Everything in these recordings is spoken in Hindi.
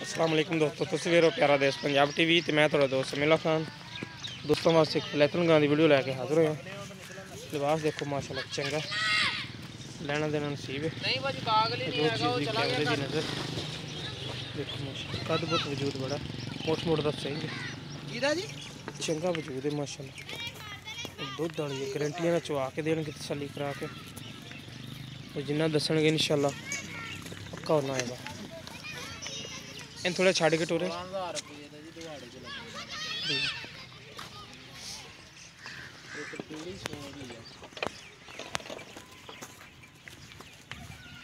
अस्सलाम वालेकुम दोस्तों, तुसीं वेख रहे हो प्यारा देश पंजाब टीवी ते मैं तुहाडा दोस्त समीला खान। दोस्तों वास्ते एक पलैतन गां दी वीडियो लैके हाज़र होया। लिबास देखो माशाल्लाह चंगा, लैना देना नसीब है। जो चीज़ भी कैमरे की नज़र देखो माशाल्लाह, कद बहुत वजूद बड़ा मोट मोट दा सही है, चंगा वजूद है माशाल्लाह। दुध वाली है, गारंटियां ना चवा के देंगे तसल्ली करा के, जिन्ना दसणगे इंशाल्लाह पक्का होना आएगा। इन थोड़ा छड़ के टोरे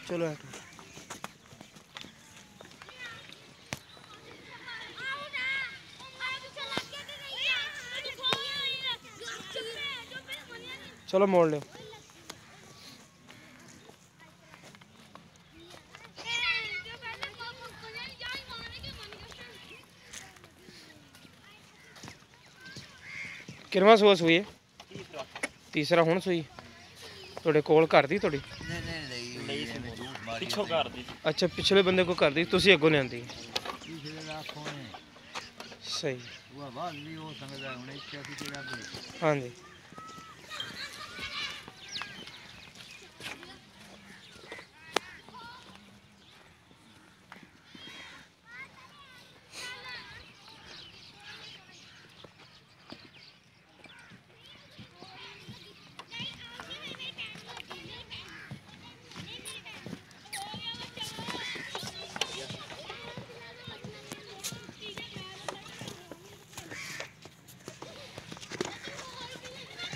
चलो चलो मोड़ लो। किनवा सूआ सूई है? तीसरा हुण सूई थोड़े कोल घर दी थोड़ी? अच्छा, पिछले बंदे को कर दी, तुसी अगों लियांदी? सही। हाँ जी,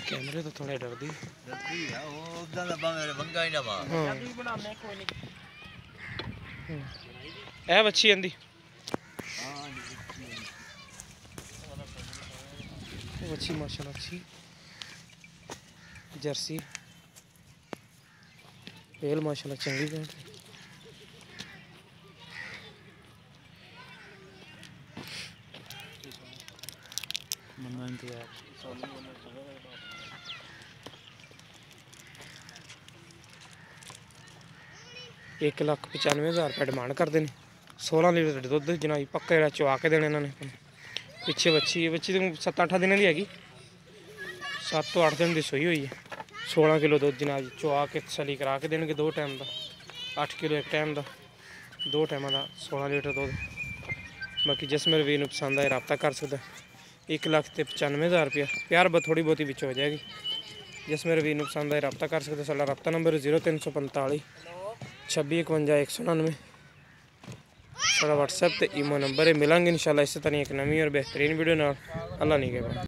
कैमरे तो थोड़े डर दी है बच्ची आंदी बच्ची माशाल्लाह अच्छी जर्सी पेल माशाल्लाह चंगी है। एक लाख 95,000 रुपये डिमांड करते हैं। 16 लीटर दुध जनाब पक्का जरा चवा के देने इन्होंने। पिछे बच्ची है, बच्ची तो 7-8 दिन की हैगी, 7 तो 8 दिन की सूई हुई है। 16 किलो दुध जनाब चवा के तसली करा के देंगे, 2 टाइम का 8 किलो एक टाइम का, 2 टाइम का 16 लीटर दुध। बाकी जिस मेरे वीर पसंद आए रबता कर सकता। 1,95,000 रुपया प्यार थोड़ी बहुती बिच हो जाएगी। जिस मेरे वीर पसंद आए रबता कर सकते। साडा रबता नंबर 0345 26 51 199 साडा व्हाट्सएप ते ईमो नंबर है। मिलेंगे इंशाल्लाह इस तरह एक नवी और बेहतरीन वीडियो नाल। अल्लाह नहीं कहता।